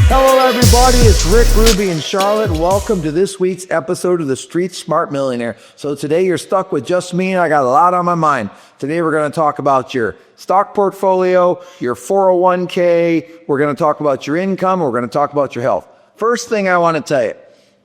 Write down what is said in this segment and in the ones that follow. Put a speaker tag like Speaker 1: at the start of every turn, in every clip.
Speaker 1: Hello everybody, it's Rick, Ruby, and Charlotte. Welcome to this week's episode of the Street Smart Millionaire. So today you're stuck with just me and I got a lot on my mind. Today we're going to talk about your stock portfolio, your 401k, we're going to talk about your income, we're going to talk about your health. First thing I want to tell you,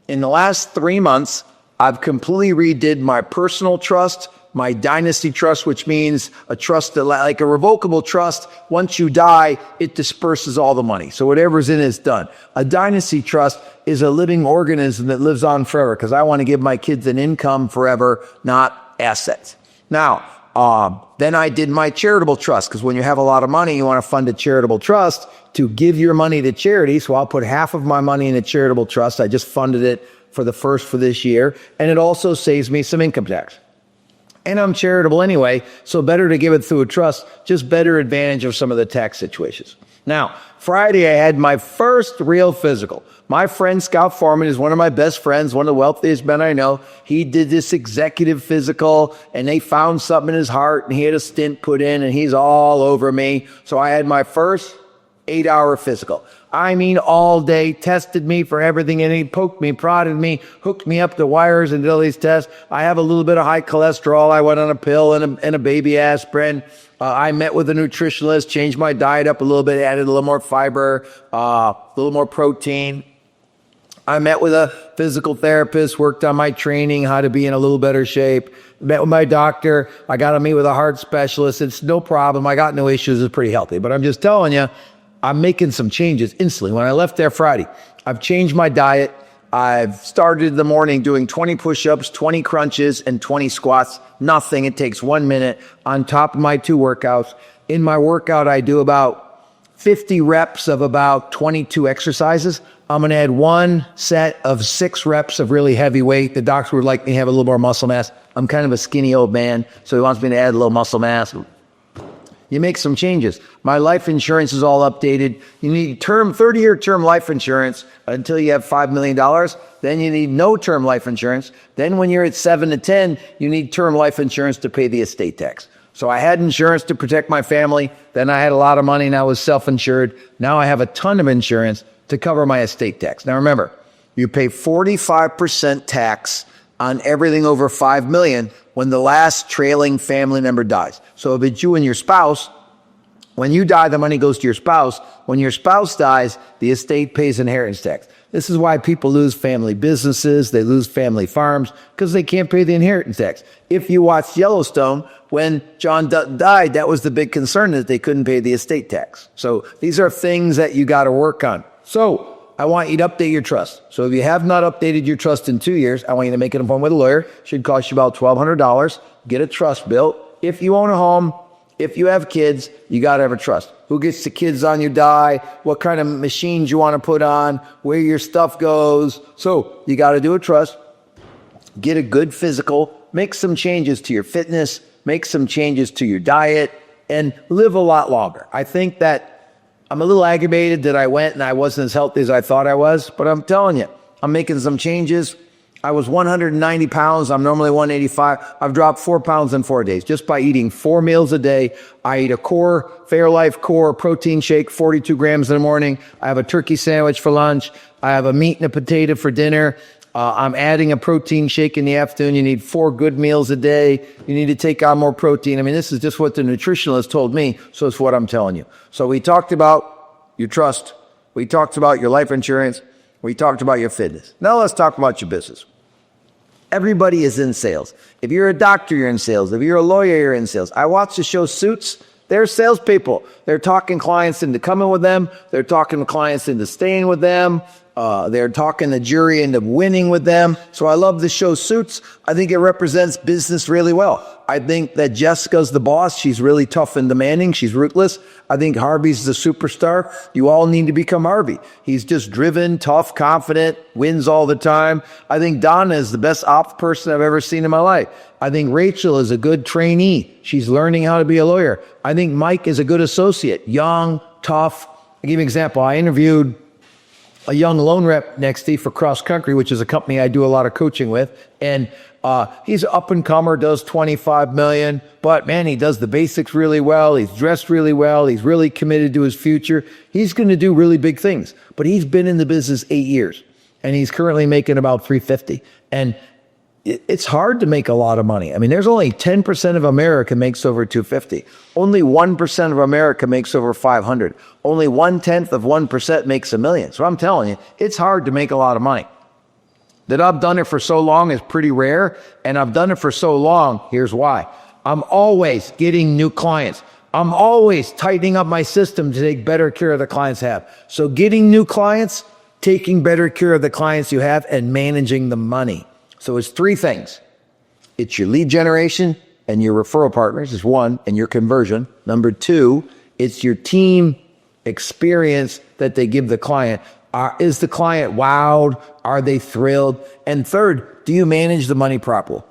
Speaker 1: in the last 3 months, I've completely redid my personal trust, my Dynasty trust, which means a trust that, like a revocable trust, once you die, it disperses all the money. So whatever's in it is done. A Dynasty trust is a living organism that lives on forever because I want to give my kids an income forever, not assets. Now, then I did my charitable trust because when you have a lot of money, you want to fund a charitable trust to give your money to charity. So I'll put half of my money in a charitable trust. I just funded it for this year. And it also saves me some income tax. And I'm charitable anyway, so better to give it through a trust, just better advantage of some of the tax situations. Now, Friday I had my first real physical. My friend Scout Foreman is one of my best friends, one of the wealthiest men I know. He did this executive physical and they found something in his heart and he had a stent put in and he's all over me. So I had my first 8-hour physical. I mean, all day, tested me for everything, and he poked me, prodded me, hooked me up to wires and did all these tests. I have a little bit of high cholesterol. I went on a pill and a baby aspirin. I met with a nutritionist, changed my diet up a little bit, added a little more fiber, a little more protein. I met with a physical therapist, worked on my training, how to be in a little better shape. Met with my doctor. I got to meet with a heart specialist. It's no problem. I got no issues. It's pretty healthy. But I'm just telling you, I'm making some changes instantly. When I left there Friday, I've changed my diet. I've started in the morning doing 20 push-ups, 20 crunches, and 20 squats. Nothing. It takes 1 minute on top of my 2 workouts. In my workout, I do about 50 reps of about 22 exercises. I'm going to add 1 set of 6 reps of really heavy weight. The doctor would like me to have a little more muscle mass. I'm kind of a skinny old man, so he wants me to add a little muscle mass. You make some changes. My life insurance is all updated. You need 30-year term life insurance until you have $5 million. Then you need no term life insurance. Then when you're at 7 to 10, you need term life insurance to pay the estate tax. So I had insurance to protect my family. Then I had a lot of money and I was self-insured. Now I have a ton of insurance to cover my estate tax. Now remember, you pay 45% tax on everything over $5 million when the last trailing family member dies. So if it's you and your spouse, when you die, the money goes to your spouse. When your spouse dies, the estate pays inheritance tax. This is why people lose family businesses, they lose family farms, because they can't pay the inheritance tax. If you watched Yellowstone, when John Dutton died, that was the big concern, that they couldn't pay the estate tax. So these are things that you got to work on. So I want you to update your trust. So if you have not updated your trust in 2 years, I want you to make an appointment with a lawyer. It should cost you about $1,200. Get a trust built. If you own a home, if you have kids, you got to have a trust. Who gets the kids on your die? What kind of machines you want to put on? Where your stuff goes? So you got to do a trust. Get a good physical. Make some changes to your fitness. Make some changes to your diet. And live a lot longer. I think that I'm a little aggravated that I went and I wasn't as healthy as I thought I was, but I'm telling you, I'm making some changes. I was 190 pounds. I'm normally 185. I've dropped 4 pounds in 4 days just by eating 4 meals a day. I eat a Fairlife Core protein shake, 42 grams in the morning. I have a turkey sandwich for lunch. I have a meat and a potato for dinner. I'm adding a protein shake in the afternoon. You need 4 good meals a day. You need to take on more protein. I mean, this is just what the nutritionist told me, so it's what I'm telling you. So we talked about your trust. We talked about your life insurance. We talked about your fitness. Now let's talk about your business. Everybody is in sales. If you're a doctor, you're in sales. If you're a lawyer, you're in sales. I watch the show Suits. They're salespeople. They're talking clients into coming with them. They're talking clients into staying with them. They're talking the jury into winning with them. So I love the show Suits. I think it represents business really well. I think that Jessica's the boss. She's really tough and demanding. She's ruthless. I think Harvey's the superstar. You all need to become Harvey. He's just driven, tough, confident, wins all the time. I think Donna is the best ops person I've ever seen in my life. I think Rachel is a good trainee. She's learning how to be a lawyer. I think Mike is a good associate, young, tough. I'll give you an example. I interviewed a young loan rep next to you for cross country, which is a company I do a lot of coaching with. And he's an up and comer, does 25 million, but man, he does the basics really well. He's dressed really well. He's really committed to his future. He's going to do really big things, but he's been in the business 8 years and he's currently making about 350. And it's hard to make a lot of money. I mean, there's only 10% of America makes over 250. Only 1% of America makes over 500. Only 0.1% makes $1 million. So I'm telling you, it's hard to make a lot of money. That I've done it for so long is pretty rare. And I've done it for so long. Here's why. I'm always getting new clients. I'm always tightening up my system to take better care of the clients I have. So getting new clients, taking better care of the clients you have, and managing the money. So it's 3 things. It's your lead generation and your referral partners is 1, and your conversion. Number 2, it's your team experience that they give the client. Is the client wowed? Are they thrilled? And 3rd, do you manage the money properly?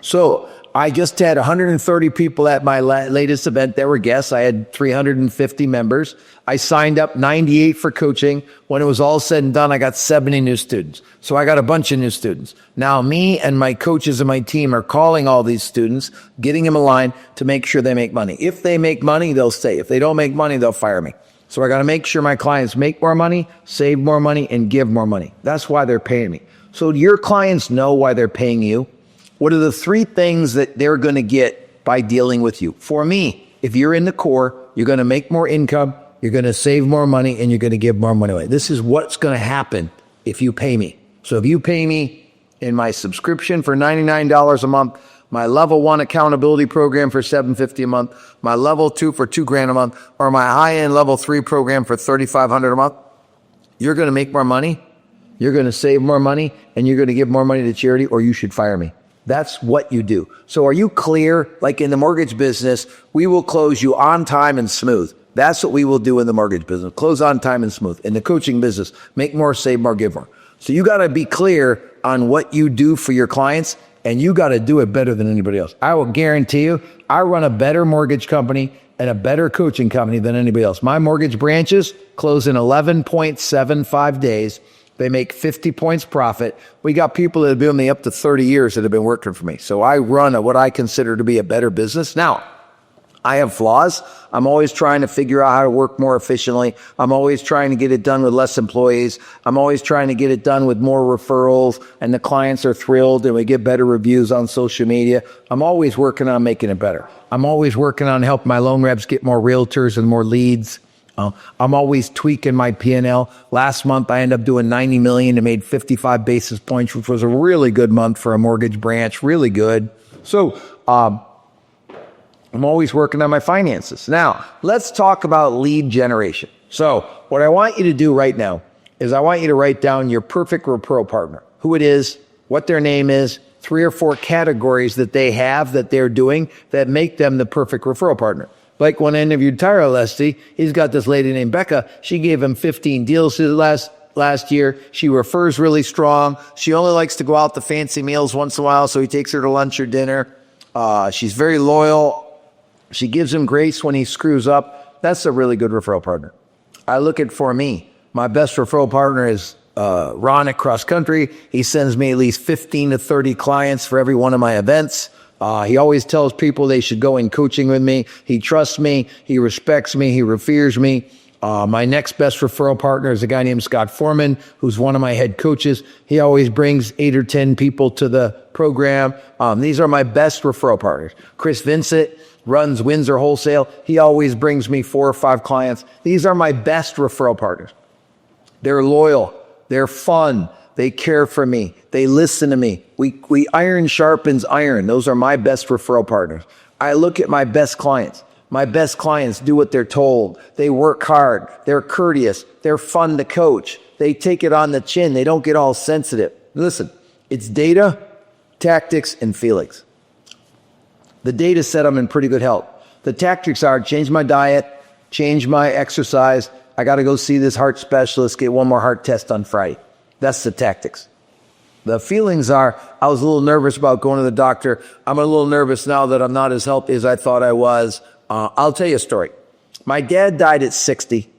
Speaker 1: So I just had 130 people at my latest event. There were guests. I had 350 members. I signed up 98 for coaching. When it was all said and done, I got 70 new students. So I got a bunch of new students. Now me and my coaches and my team are calling all these students, getting them aligned to make sure they make money. If they make money, they'll stay. If they don't make money, they'll fire me. So I got to make sure my clients make more money, save more money, and give more money. That's why they're paying me. So do your clients know why they're paying you? What are the 3 things that they're going to get by dealing with you? For me, if you're in the core, you're going to make more income, you're going to save more money, and you're going to give more money away. This is what's going to happen if you pay me. So if you pay me in my subscription for $99 a month, my level 1 accountability program for $750 a month, my level 2 for $2,000 a month, or my high-end level 3 program for $3,500 a month, you're going to make more money, you're going to save more money, and you're going to give more money to charity, or you should fire me. That's what you do. So are you clear? Like in the mortgage business, we will close you on time and smooth. That's what we will do in the mortgage business. Close on time and smooth. In the coaching business, make more, save more, give more. So you got to be clear on what you do for your clients, and you got to do it better than anybody else. I will guarantee you, I run a better mortgage company and a better coaching company than anybody else. My mortgage branches close in 11.75 days. They make 50 points profit. We got people that have been with me up to 30 years that have been working for me. So I run what I consider to be a better business. Now, I have flaws. I'm always trying to figure out how to work more efficiently. I'm always trying to get it done with less employees. I'm always trying to get it done with more referrals, and the clients are thrilled and we get better reviews on social media. I'm always working on making it better. I'm always working on helping my loan reps get more realtors and more leads. I'm always tweaking my P&L. Last month, I ended up doing 90 million and made 55 basis points, which was a really good month for a mortgage branch. Really good. So, I'm always working on my finances. Now, let's talk about lead generation. So what I want you to do right now is I want you to write down your perfect referral partner, who it is, what their name is, 3 or 4 categories that they have that they're doing that make them the perfect referral partner. Like when I interviewed Tyler Leslie, he's got this lady named Becca. She gave him 15 deals last year. She refers really strong. She only likes to go out to fancy meals once in a while, so he takes her to lunch or dinner. She's very loyal. She gives him grace when he screws up. That's a really good referral partner. I look at for me, my best referral partner is Ron at Cross Country. He sends me at least 15 to 30 clients for every one of my events. He always tells people they should go in coaching with me. He trusts me. He respects me. He reveres me. My next best referral partner is a guy named Scott Foreman, who's one of my head coaches. He always brings 8 or 10 people to the program. These are my best referral partners. Chris Vincent runs Windsor Wholesale. He always brings me 4 or 5 clients. These are my best referral partners. They're loyal. They're fun. They care for me. They listen to me. We iron sharpens iron. Those are my best referral partners. I look at my best clients. My best clients do what they're told. They work hard. They're courteous. They're fun to coach. They take it on the chin. They don't get all sensitive. Listen, it's data, tactics, and feelings. The data said I'm in pretty good health. The tactics are change my diet, change my exercise. I got to go see this heart specialist, get one more heart test on Friday. That's the tactics. The feelings are, I was a little nervous about going to the doctor. I'm a little nervous now that I'm not as healthy as I thought I was. I'll tell you a story. My dad died at 60.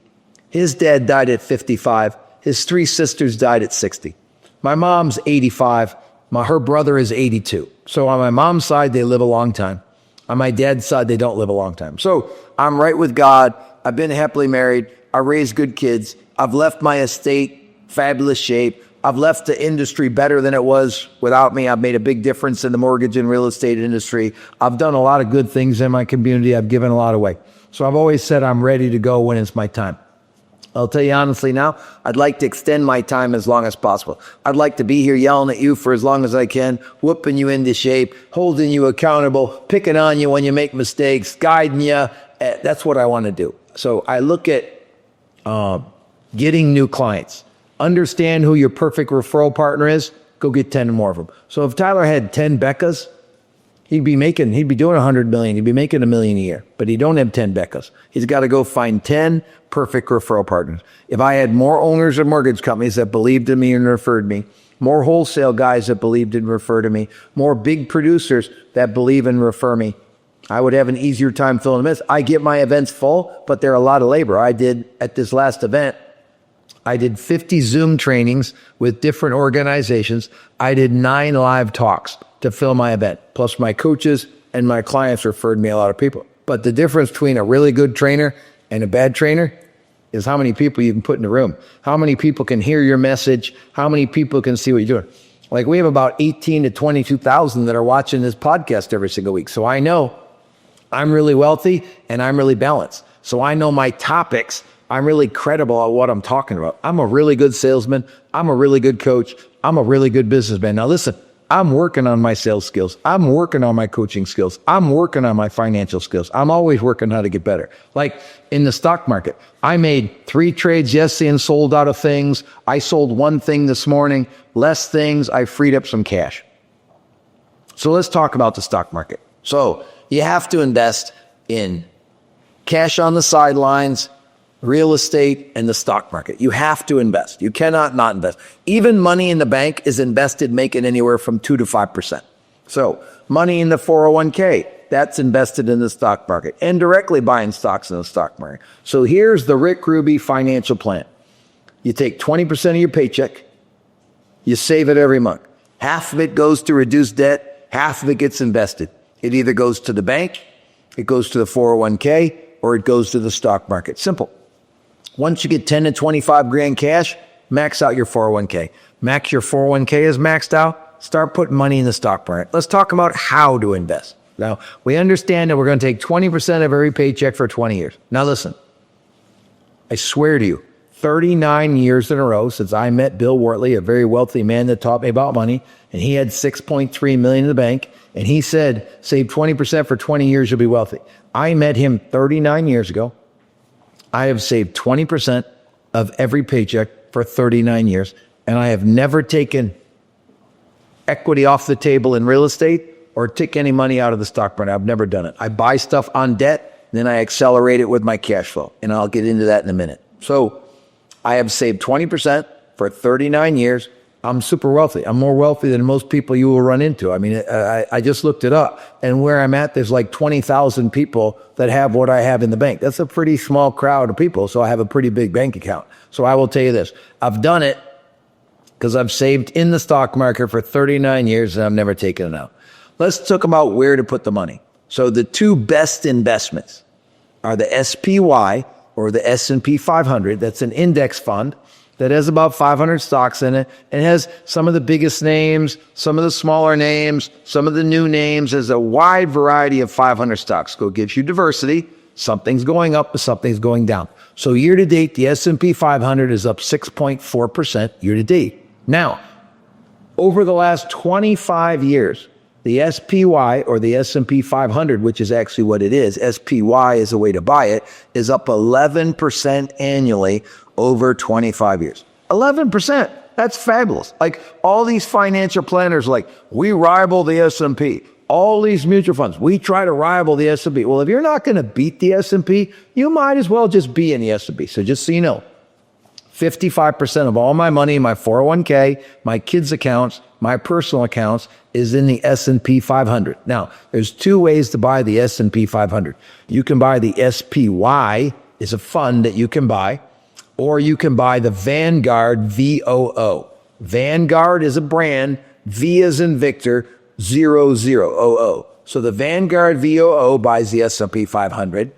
Speaker 1: His dad died at 55. His 3 sisters died at 60. My mom's 85. Her brother is 82. So on my mom's side, they live a long time. On my dad's side, they don't live a long time. So I'm right with God. I've been happily married. I raised good kids. I've left my estate, fabulous shape. I've left the industry better than it was without me. I've made a big difference in the mortgage and real estate industry. I've done a lot of good things in my community. I've given a lot away. So I've always said I'm ready to go when it's my time. I'll tell you honestly now, I'd like to extend my time as long as possible. I'd like to be here yelling at you for as long as I can, whooping you into shape, holding you accountable, picking on you when you make mistakes, guiding you. That's what I want to do. So I look at getting new clients. Understand who your perfect referral partner is. Go get 10 more of them. So if Tyler had 10 Beccas, he'd be doing 100 million. He'd be making $1 million a year, but he don't have 10 Beccas. He's got to go find 10 perfect referral partners. If I had more owners of mortgage companies that believed in me and referred me, more wholesale guys that believed and refer to me, more big producers that believe and refer me, I would have an easier time filling them in. I get my events full, but they're a lot of labor. I did at this last event, I did 50 Zoom trainings with different organizations. I did 9 live talks to fill my event. Plus my coaches and my clients referred me a lot of people. But the difference between a really good trainer and a bad trainer is how many people you can put in the room. How many people can hear your message. How many people can see what you're doing. Like we have about 18 to 22,000 that are watching this podcast every single week. So I know I'm really wealthy and I'm really balanced. So I know my topics. I'm really credible at what I'm talking about. I'm a really good salesman. I'm a really good coach. I'm a really good businessman. Now listen, I'm working on my sales skills. I'm working on my coaching skills. I'm working on my financial skills. I'm always working how to get better. Like in the stock market, I made 3 trades yesterday and sold out of things. I sold 1 thing this morning, less things. I freed up some cash. So let's talk about the stock market. So you have to invest in cash on the sidelines, real estate, and the stock market. You have to invest. You cannot not invest. Even money in the bank is invested, making anywhere from 2 to 5%. So money in the 401k, that's invested in the stock market and directly buying stocks in the stock market. So here's the Rick Ruby financial plan. You take 20% of your paycheck, you save it every month. Half of it goes to reduce debt, half of it gets invested. It either goes to the bank, it goes to the 401k, or it goes to the stock market. Simple. Once you get 10 to 25 grand cash, max out your 401k. Max your 401k is maxed out. Start putting money in the stock market. Let's talk about how to invest. Now, we understand that we're going to take 20% of every paycheck for 20 years. Now listen, I swear to you, 39 years in a row since I met Bill Wortley, a very wealthy man that taught me about money, and he had $6.3 million in the bank, and he said, save 20% for 20 years, you'll be wealthy. I met him 39 years ago. I have saved 20% of every paycheck for 39 years, and I have never taken equity off the table in real estate or take any money out of the stock market. I've never done it. I buy stuff on debt, then I accelerate it with my cash flow, and I'll get into that in a minute. So I have saved 20% for 39 years. I'm super wealthy. I'm more wealthy than most people you will run into. I mean, I just looked it up. And where I'm at, there's like 20,000 people that have what I have in the bank. That's a pretty small crowd of people. So I have a pretty big bank account. So I will tell you this. I've done it because I've saved in the stock market for 39 years and I've never taken it out. Let's talk about where to put the money. So the 2 best investments are the SPY or the S&P 500. That's an index fund that has about 500 stocks in it and has some of the biggest names, some of the smaller names, some of the new names. There's a wide variety of 500 stocks. So it gives you diversity. Something's going up, something's going down. So year to date, the S&P 500 is up 6.4% year to date. Now, over the last 25 years, the SPY or the S&P 500, which is actually what it is, SPY is a way to buy it, is up 11% annually over 25 years. 11%. That's fabulous. Like all these financial planners, like we rival the S&P. All these mutual funds, we try to rival the S&P. Well, if you're not going to beat the S&P, you might as well just be in the S&P. So just so you know, 55% of all my money, my 401k, my kids' accounts, my personal accounts is in the S&P 500. Now, there's 2 ways to buy the S&P 500. You can buy the SPY, is a fund that you can buy, or you can buy the Vanguard VOO. Vanguard is a brand, V as in Victor, 0000. So the Vanguard VOO buys the S&P 500.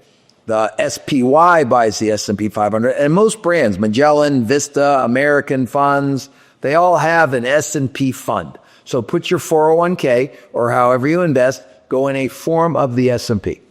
Speaker 1: The SPY buys the S&P 500. And most brands, Magellan, Vista, American Funds, they all have an S&P fund. So put your 401k or however you invest, go in a form of the S&P.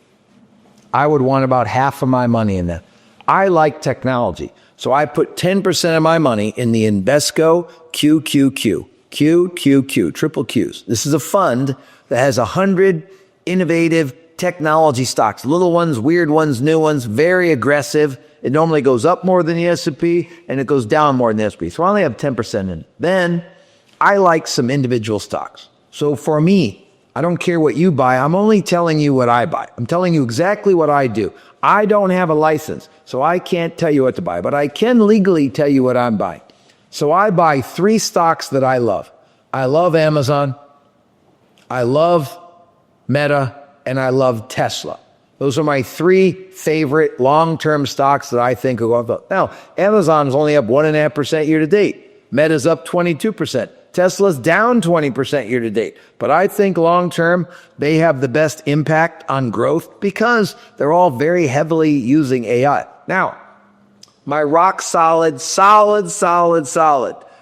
Speaker 1: I would want about half of my money in that. I like technology. So I put 10% of my money in the Invesco QQQ, triple Qs. This is a fund that has 100 innovative technology stocks, little ones, weird ones, new ones, very aggressive. It normally goes up more than the S&P and it goes down more than the S&P. So I only have 10% in it. Then I like some individual stocks. So for me, I don't care what you buy. I'm only telling you what I buy. I'm telling you exactly what I do. I don't have a license, so I can't tell you what to buy, but I can legally tell you what I'm buying. So I buy 3 stocks that I love. I love Amazon, I love Meta, and I love Tesla. Those are my 3 favorite long-term stocks that I think are going up. Now, Amazon's only up 1.5% year to date. Meta's up 22%. Tesla's down 20% year to date. But I think long-term, they have the best impact on growth because they're all very heavily using AI. Now, my rock solid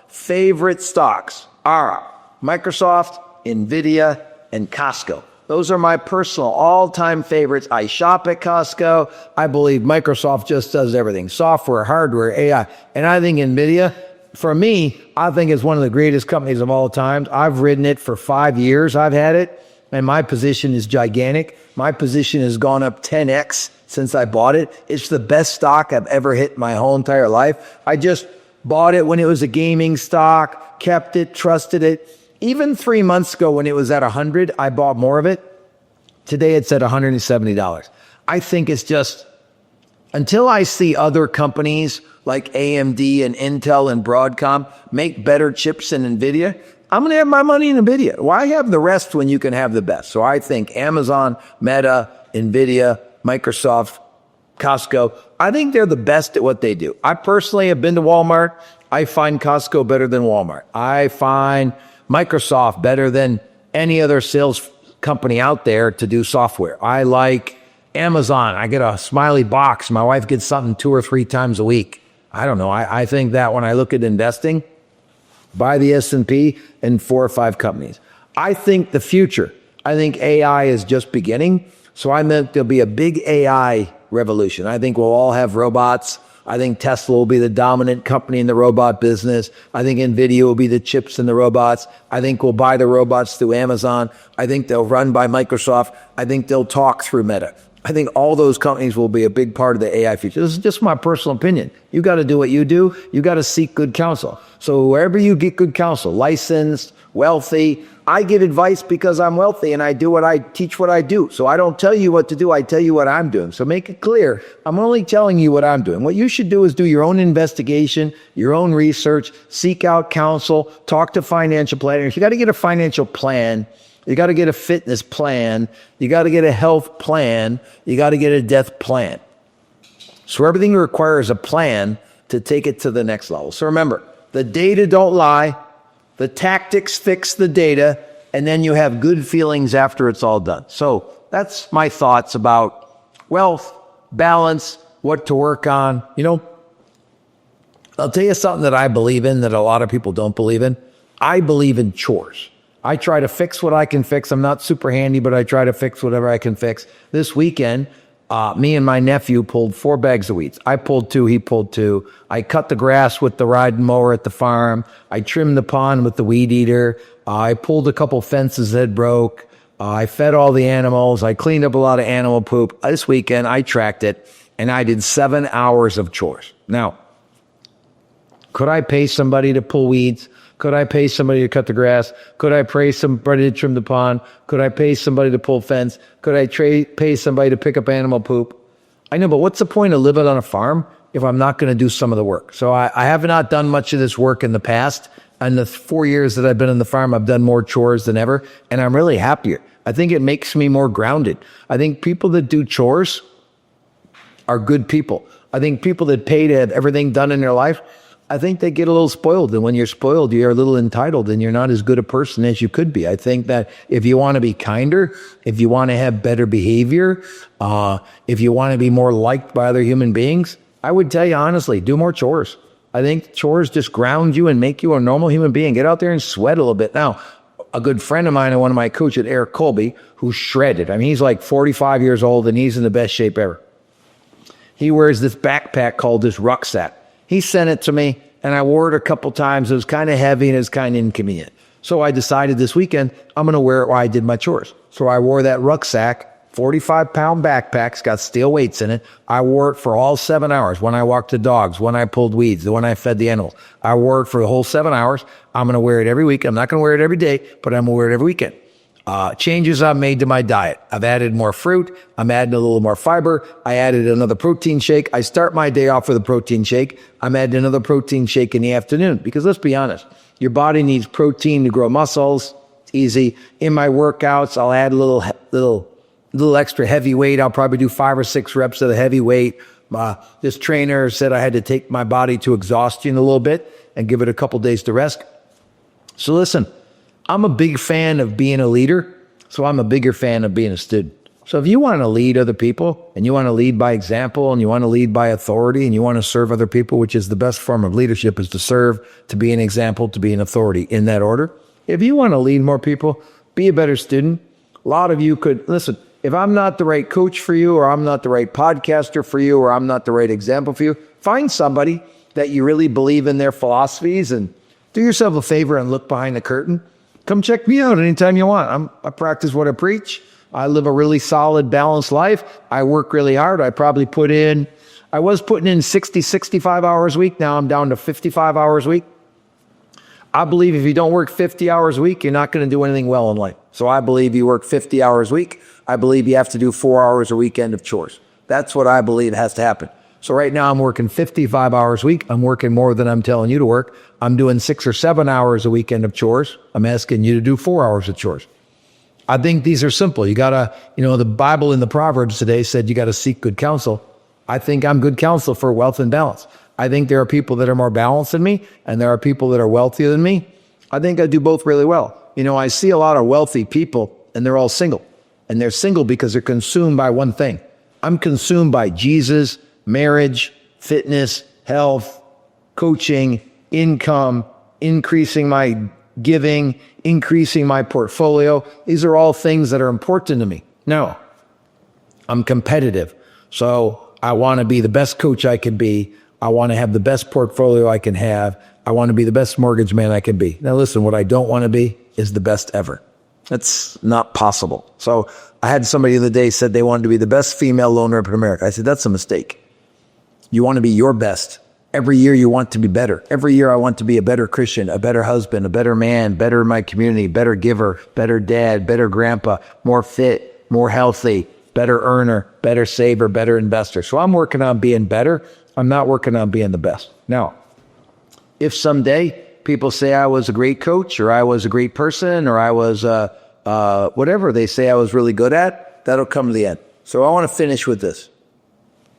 Speaker 1: favorite stocks are Microsoft, Nvidia, and Costco. Those are my personal all-time favorites. I shop at Costco. I believe Microsoft just does everything. Software, hardware, AI. And I think Nvidia, for me, I think it's one of the greatest companies of all time. I've ridden it for 5 years. I've had it. And my position is gigantic. My position has gone up 10x since I bought it. It's the best stock I've ever hit in my whole entire life. I just bought it when it was a gaming stock, kept it, trusted it. Even 3 months ago when it was at 100, I bought more of it. Today it's at $170. I think it's just, until I see other companies like AMD and Intel and Broadcom make better chips than Nvidia, I'm going to have my money in Nvidia. Why have the rest when you can have the best? So I think Amazon, Meta, Nvidia, Microsoft, Costco, I think they're the best at what they do. I personally have been to Walmart. I find Costco better than Walmart. I find Microsoft better than any other sales company out there to do software. I like Amazon. I get a smiley box. My wife gets something 2 or 3 times a week. I don't know. I think that when I look at investing, buy the S&P and 4 or 5 companies. I think the future, I think AI is just beginning. So I meant there'll be a big AI revolution. I think we'll all have robots. I think Tesla will be the dominant company in the robot business. I think Nvidia will be the chips in the robots. I think we'll buy the robots through Amazon. I think they'll run by Microsoft. I think they'll talk through Meta. I think all those companies will be a big part of the AI future. This is just my personal opinion. You got to do what you do. You got to seek good counsel. So wherever you get good counsel, licensed, wealthy, I give advice because I'm wealthy and I do what I teach what I do. So I don't tell you what to do. I tell you what I'm doing. So make it clear. I'm only telling you what I'm doing. What you should do is do your own investigation, your own research, seek out counsel, talk to financial planners. You got to get a financial plan. You got to get a fitness plan. You got to get a health plan. You got to get a death plan. So everything requires a plan to take it to the next level. So remember, the data don't lie. The tactics fix the data, and then you have good feelings after it's all done. So that's my thoughts about wealth, balance, what to work on. You know, I'll tell you something that I believe in that a lot of people don't believe in. I believe in chores. I try to fix what I can fix. I'm not super handy, but I try to fix whatever I can fix. This weekend, me and my nephew pulled 4 bags of weeds. I pulled 2, he pulled 2. I cut the grass with the riding mower at the farm. I trimmed the pond with the weed eater. I pulled a couple fences that broke. I fed all the animals. I cleaned up a lot of animal poop. This weekend, I tracked it, and I did 7 hours of chores. Now, could I pay somebody to pull weeds? Could I pay somebody to cut the grass? Could I pay somebody to trim the pond? Could I pay somebody to pull fence? Could I pay somebody to pick up animal poop? I know, but what's the point of living on a farm if I'm not going to do some of the work? So I have not done much of this work in the past. In the 4 years that I've been on the farm, I've done more chores than ever, and I'm really happier. I think it makes me more grounded. I think people that do chores are good people. I think people that pay to have everything done in their life, I think they get a little spoiled. And when you're spoiled, you're a little entitled and you're not as good a person as you could be. I think that if you want to be kinder, if you want to have better behavior, if you want to be more liked by other human beings, I would tell you honestly, do more chores. I think chores just ground you and make you a normal human being. Get out there and sweat a little bit. Now, a good friend of mine and one of my coaches, Eric Colby, who's shredded. I mean, he's like 45 years old and he's in the best shape ever. He wears this backpack called this rucksack. He sent it to me, and I wore it a couple times. It was kind of heavy, and it was kind of inconvenient. So I decided this weekend, I'm going to wear it while I did my chores. So I wore that rucksack, 45-pound backpack. It's got steel weights in it. I wore it for all 7 hours, when I walked the dogs, when I pulled weeds, when I fed the animals. I wore it for the whole 7 hours. I'm going to wear it every week. I'm not going to wear it every day, but I'm going to wear it every weekend. Changes I've made to my diet. I've added more fruit. I'm adding a little more fiber. I added another protein shake. I start my day off with a protein shake. I'm adding another protein shake in the afternoon because let's be honest, your body needs protein to grow muscles. It's easy. In my workouts, I'll add a little extra heavy weight. I'll probably do 5 or 6 reps of the heavy weight. This trainer said I had to take my body to exhaustion a little bit and give it a couple days to rest. So listen, I'm a big fan of being a leader, so I'm a bigger fan of being a student. So if you want to lead other people, and you want to lead by example, and you want to lead by authority, and you want to serve other people, which is the best form of leadership, is to serve, to be an example, to be an authority, in that order. If you want to lead more people, be a better student. A lot of you could, listen, if I'm not the right coach for you, or I'm not the right podcaster for you, or I'm not the right example for you, find somebody that you really believe in their philosophies and do yourself a favor and look behind the curtain. Come check me out anytime you want. I practice what I preach. I live a really solid, balanced life. I work really hard. I was putting in 60, 65 hours a week. Now I'm down to 55 hours a week. I believe if you don't work 50 hours a week, you're not going to do anything well in life. So I believe you work 50 hours a week. I believe you have to do 4 hours a weekend of chores. That's what I believe has to happen. So right now I'm working 55 hours a week. I'm working more than I'm telling you to work. I'm doing 6 or 7 hours a weekend of chores. I'm asking you to do 4 hours of chores. I think these are simple. You gotta, the Bible in the Proverbs today said you gotta seek good counsel. I think I'm good counsel for wealth and balance. I think there are people that are more balanced than me, and there are people that are wealthier than me. I think I do both really well. I see a lot of wealthy people, and they're all single. And they're single because they're consumed by one thing. I'm consumed by Jesus, marriage, fitness, health, coaching, income, increasing my giving, increasing my portfolio. These are all things that are important to me. Now, I'm competitive. So I want to be the best coach I can be. I want to have the best portfolio I can have. I want to be the best mortgage man I can be. Now listen, what I don't want to be is the best ever. That's not possible. So I had somebody the other day said they wanted to be the best female loan rep in America. I said, that's a mistake. You want to be your best. Every year you want to be better. Every year I want to be a better Christian, a better husband, a better man, better in my community, better giver, better dad, better grandpa, more fit, more healthy, better earner, better saver, better investor. So I'm working on being better. I'm not working on being the best. Now, if someday people say I was a great coach or I was a great person or I was whatever they say I was really good at, that'll come to the end. So I want to finish with this.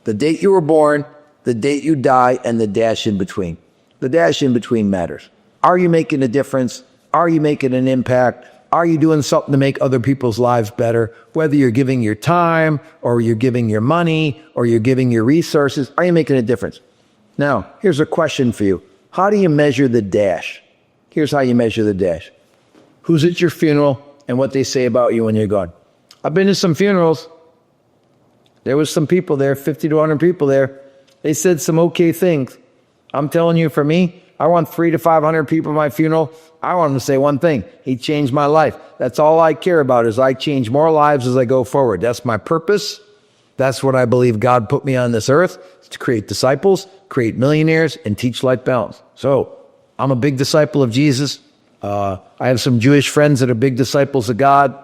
Speaker 1: The date you were born, the date you die, and the dash in between. The dash in between matters. Are you making a difference? Are you making an impact? Are you doing something to make other people's lives better? Whether you're giving your time or you're giving your money or you're giving your resources, are you making a difference? Now, here's a question for you. How do you measure the dash? Here's how you measure the dash. Who's at your funeral and what they say about you when you're gone. I've been to some funerals. There was some people there, 50 to 100 people there. They said some okay things. I'm telling you, for me, I want 300 to 500 people at my funeral. I want them to say one thing. He changed my life. That's all I care about, is I change more lives as I go forward. That's my purpose. That's what I believe God put me on this earth, to create disciples, create millionaires, and teach life balance. So I'm a big disciple of Jesus. I have some Jewish friends that are big disciples of God.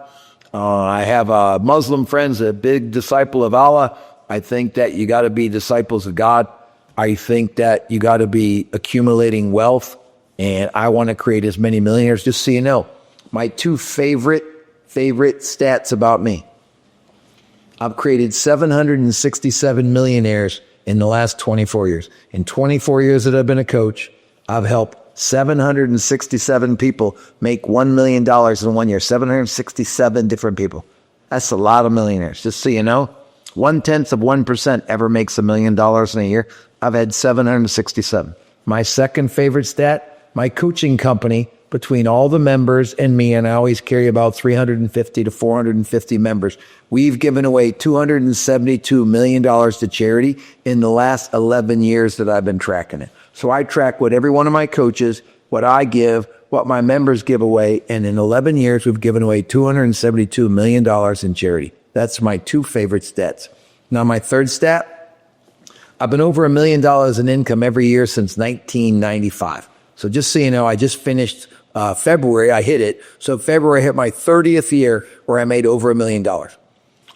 Speaker 1: I have Muslim friends that are big disciple of Allah. I think that you got to be disciples of God. I think that you got to be accumulating wealth, and I want to create as many millionaires. Just so you know, my two favorite stats about me. I've created 767 millionaires in the last 24 years. In 24 years that I've been a coach, I've helped 767 people make $1 million in 1 year. 767 different people. That's a lot of millionaires. Just so you know, 0.1% ever makes $1 million in a year. I've had 767. My second favorite stat, my coaching company, between all the members and me, and I always carry about 350 to 450 members, we've given away $272 million to charity in the last 11 years that I've been tracking it. So I track what every one of my coaches, what I give, what my members give away, and in 11 years, we've given away $272 million in charity. That's my two favorite stats. Now, my third stat, I've been over $1 million in income every year since 1995. So just so you know, I just finished February, I hit it. So February, I hit my 30th year where I made over $1 million.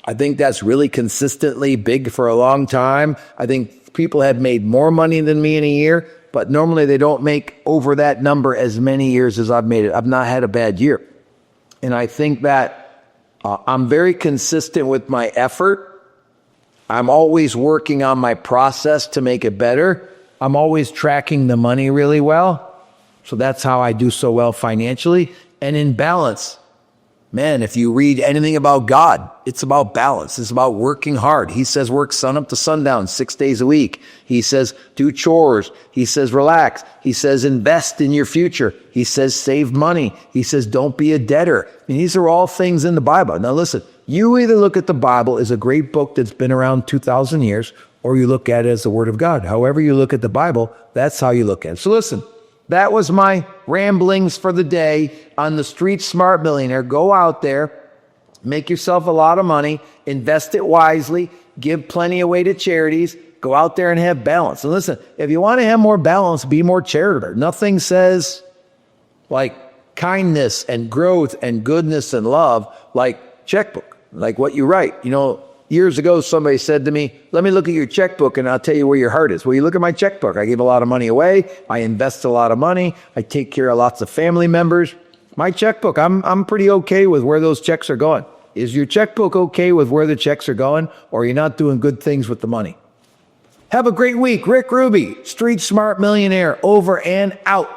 Speaker 1: I think that's really consistently big for a long time. I think people have made more money than me in a year, but normally they don't make over that number as many years as I've made it. I've not had a bad year. And I think that I'm very consistent with my effort. I'm always working on my process to make it better. I'm always tracking the money really well. So that's how I do so well financially. And in balance, man, if you read anything about God, it's about balance. It's about working hard. He says work sun up to sundown, 6 days a week. He says do chores. He says relax. He says invest in your future. He says save money. He says don't be a debtor. And these are all things in the Bible. Now listen, you either look at the Bible as a great book that's been around 2,000 years, or you look at it as the Word of God. However you look at the Bible, that's how you look at it. So listen, that was my ramblings for the day on the Street Smart Millionaire. Go out there, make yourself a lot of money, invest it wisely, give plenty away to charities, go out there and have balance. And listen, if you want to have more balance, be more charitable. Nothing says like kindness and growth and goodness and love like checkbook, like what you write. You know, years ago, somebody said to me, let me look at your checkbook and I'll tell you where your heart is. Well, you look at my checkbook. I give a lot of money away. I invest a lot of money. I take care of lots of family members. My checkbook, I'm pretty okay with where those checks are going. Is your checkbook okay with where the checks are going, or are you not doing good things with the money? Have a great week. Rick Ruby, Street Smart Millionaire, over and out.